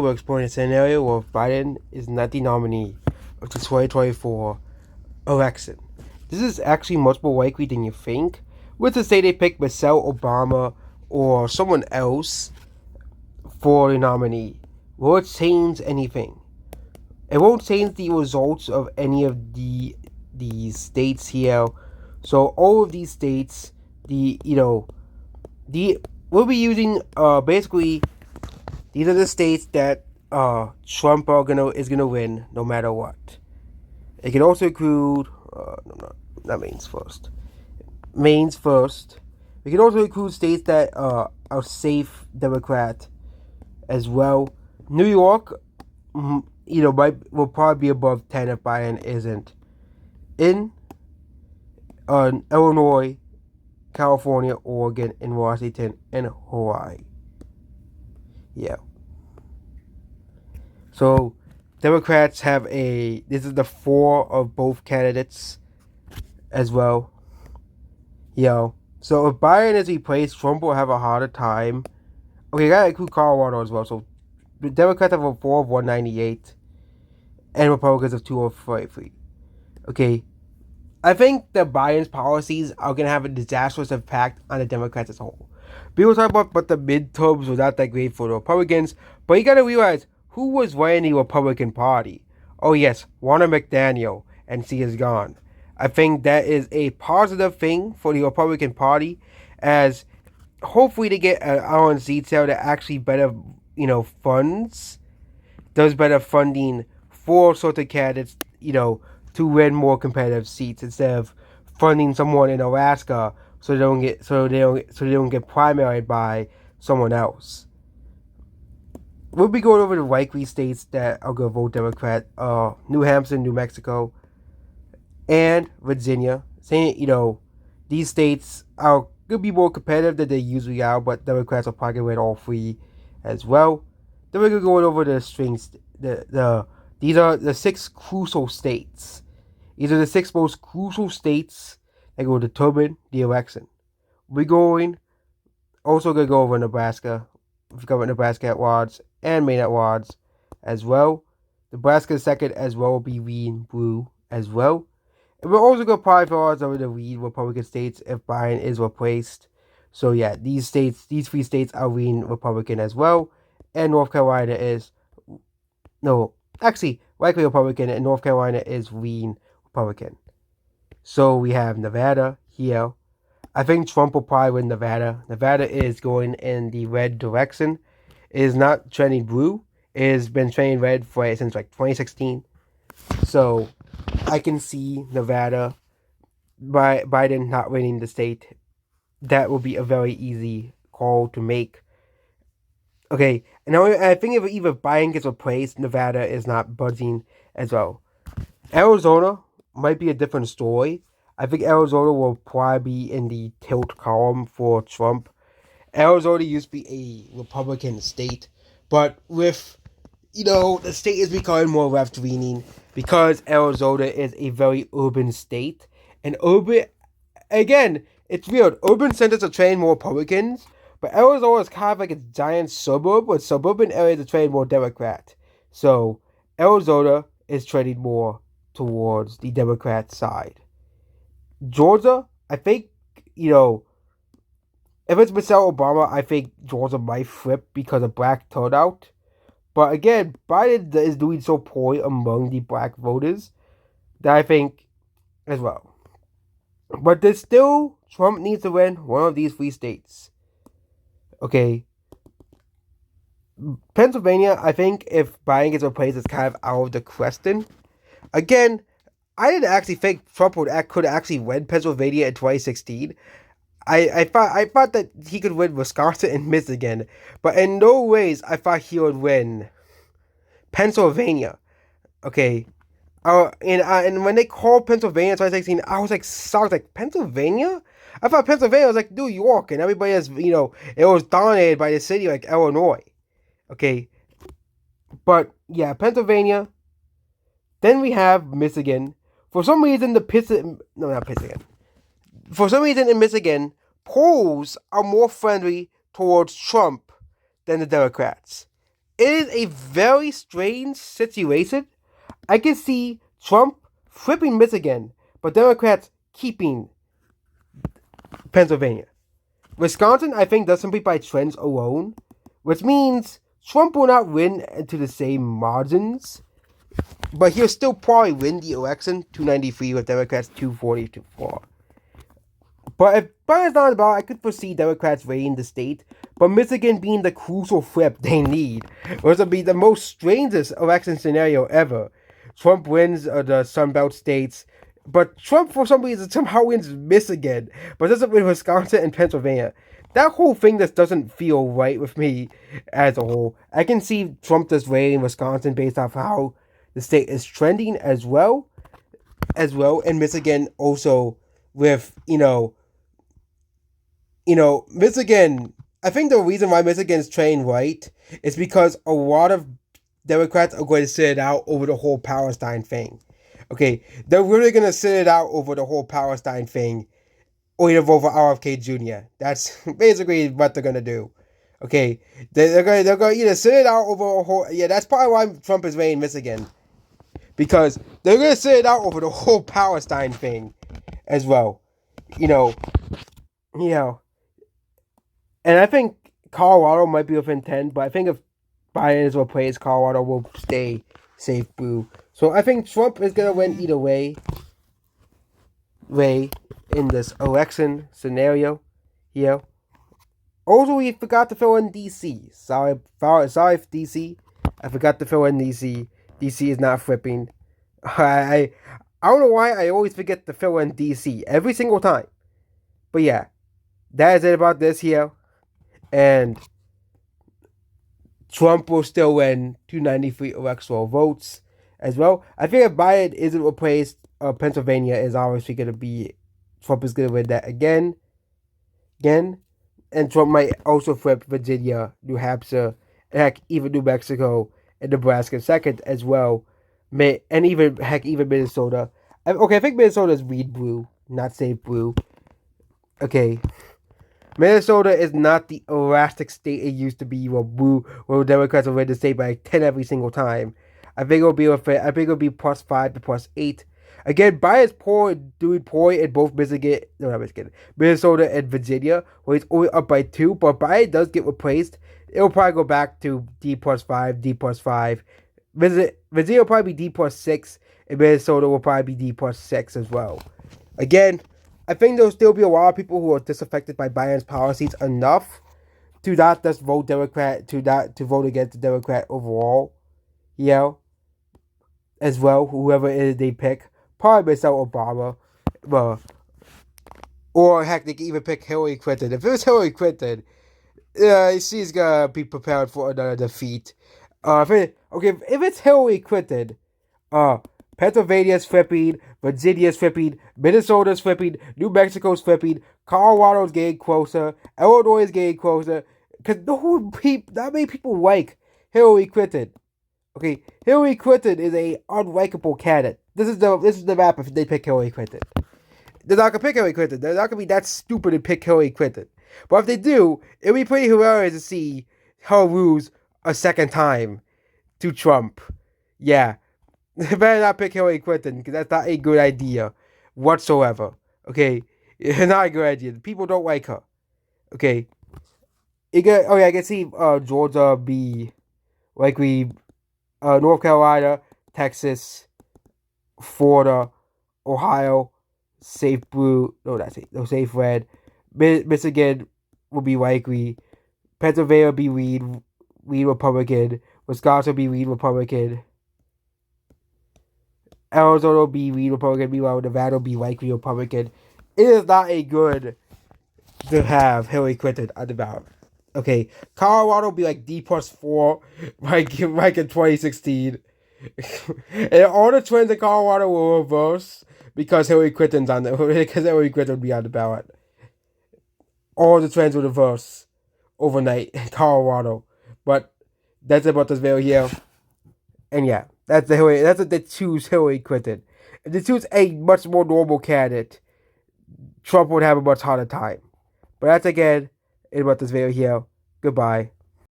We're exploring a scenario where Biden is not the nominee of the 2024 election. This is actually much more likely than you think. Let's just say they pick Michelle Obama or someone else for the nominee. Will it change anything? It won't change the results of any of these states here. So all of these states, the we'll be using basically these are the states that Trump is gonna win no matter what. It can also include no, not Maine's first. Maine's first. We can also include states that are safe Democrat as well. New York, will probably be above 10 if Biden isn't in. Illinois, California, Oregon, and Washington, and Hawaii. Yeah. So Democrats have this is the four of both candidates as well. So if Biden is replaced, Trump will have a harder time. Okay, gotta include Colorado as well. So the Democrats have a 4 of 198 and Republicans of 203. Okay. I think that Biden's policies are gonna have a disastrous impact on the Democrats as a whole. People talk about but the midterms were not that great for the Republicans, but you gotta realize who was running the Republican Party. Oh yes, Warner McDaniel, and she is gone. I think that is a positive thing for the Republican Party, as hopefully they get an RNC sale that actually better, funds, does better funding for certain candidates, to win more competitive seats instead of funding someone in Alaska so they don't get primaried by someone else. We'll be going over the likely states that are going to vote Democrat: New Hampshire, New Mexico, and Virginia. Saying these states are going to be more competitive than they usually are, but Democrats are probably going to win all three as well. Then we're going to go over the strings. These are the 6 crucial states. These are the 6 most crucial states that will determine the election. We're also going to go over Nebraska. We've covered Nebraska at large and Maine at large as well. Nebraska second as well will be green, blue as well. And we're also going to probably fill out some of the lead Republican states if Biden is replaced. So yeah, these 3 states are green Republican as well. And North Carolina is likely Republican, and North Carolina is lean Republican. So we have Nevada here. I think Trump will probably win Nevada. Nevada is going in the red direction. It is not trending blue. It has been trending red since like 2016. So I can see Nevada by Biden not winning the state. That will be a very easy call to make. Okay, and I think if either Biden gets replaced, Nevada is not budging as well. Arizona might be a different story. I think Arizona will probably be in the tilt column for Trump. Arizona used to be a Republican state, but with, the state is becoming more left-leaning because Arizona is a very urban state. And again, it's weird. Urban centers are training more Republicans, but Arizona is kind of like a giant suburb, with suburban areas are training more Democrat. So Arizona is trending more towards the Democrat side. Georgia, I think, if it's Michelle Obama, I think Georgia might flip because of black turnout. But again, Biden is doing so poorly among the black voters that I think as well. But there's still, Trump needs to win one of these 3 states. Okay. Pennsylvania, I think if Biden gets replaced, it's kind of out of the question. Again, I didn't actually think Trump could actually win Pennsylvania in 2016. I thought that he could win Wisconsin and Michigan, but in no ways I thought he would win Pennsylvania. Okay, and when they called Pennsylvania in 2016, I was like shocked. Like, Pennsylvania? I thought Pennsylvania was like New York, and everybody has it was dominated by the city like Illinois. Okay, but yeah, Pennsylvania. Then we have Michigan. For some reason, For some reason, in Michigan, polls are more friendly towards Trump than the Democrats. It is a very strange situation. I can see Trump flipping Michigan, but Democrats keeping Pennsylvania. Wisconsin, I think, does simply by trends alone, which means Trump will not win into the same margins, but he'll still probably win the election 293 with Democrats 240 to 4. But if Biden's not about, I could foresee Democrats winning the state, but Michigan being the crucial flip they need, which would be the most strangest election scenario ever. Trump wins the Sunbelt states, but Trump, for some reason, somehow wins Michigan, but doesn't win Wisconsin and Pennsylvania. That whole thing just doesn't feel right with me as a whole. I can see Trump just winning Wisconsin based off how the state is trending and Michigan also with Michigan. I think the reason why Michigan's trending right is because a lot of Democrats are going to sit it out over the whole Palestine thing. Okay, they're really going to sit it out over the whole Palestine thing, or either vote for RFK Jr. That's basically what they're going to do. Okay, they're going to either sit it out over a whole. Yeah, that's probably why Trump is winning Michigan, because they're going to sit it out over the whole Palestine thing, as well. You know, you know, and I think Colorado might be within 10, but I think if Biden is replaced, Colorado will stay safe blue. So I think Trump is gonna win either way in this election scenario here. Also, we forgot to fill in DC. Sorry, DC. I forgot to fill in DC. DC is not flipping. I don't know why I always forget to fill in DC every single time. But yeah, that is it about this here. And Trump will still win 293 electoral votes as well. I think if Biden isn't replaced, Pennsylvania is obviously going to be, Trump is going to win that again. And Trump might also flip Virginia, New Hampshire, heck, even New Mexico and Nebraska second as well. And even Minnesota. Okay, I think Minnesota is read blue, not safe blue. Okay. Minnesota is not the elastic state it used to be where Democrats will win the state by 10 every single time. I think it'll be +5 to +8. Again, Biden's doing poorly in both Minnesota and Virginia, where he's only up by 2, but Biden does get replaced. It'll probably go back to D+5, D+5. Virginia will probably be D+6, and Minnesota will probably be D+6 as well. Again, I think there'll still be a lot of people who are disaffected by Biden's policies enough to not just vote Democrat, to vote against the Democrat overall, as well, whoever it is they pick. Probably Michelle Obama, or heck, they can even pick Hillary Clinton. If it was Hillary Clinton, she's gonna be prepared for another defeat. If it's Hillary Clinton, Pennsylvania's flipping, Virginia's flipping, Minnesota's flipping, New Mexico's flipping, Colorado's getting closer, Illinois is getting closer, because not many people like Hillary Clinton. Okay, Hillary Clinton is a unlikable candidate. This is the map if they pick Hillary Clinton. They're not gonna pick Hillary Clinton. They're not gonna be that stupid to pick Hillary Clinton. But if they do, it'll be pretty hilarious to see her lose a second time to Trump. Yeah. They better not pick Hillary Clinton, because that's not a good idea whatsoever. Okay? It's not a good idea. People don't like her. Okay? I can see Georgia be likely, North Carolina, Texas, Florida, Ohio, safe blue. Safe red. Michigan will be likely. Pennsylvania will be Reed Republican. Wisconsin will be Reed Republican. Arizona will be Reed Republican. Meanwhile, Nevada will be likely Republican. It is not a good to have Hillary Clinton on the ballot. Okay, Colorado will be like D+4, like in 2016. And all the trends in Colorado will reverse because Hillary Clinton's on the because Hillary Clinton will be on the ballot. All the trends will reverse overnight in Colorado. But that's about this video here. And yeah, that's what they choose Hillary Clinton. If they choose a much more normal candidate, Trump would have a much harder time. But that's again about this video here. Goodbye.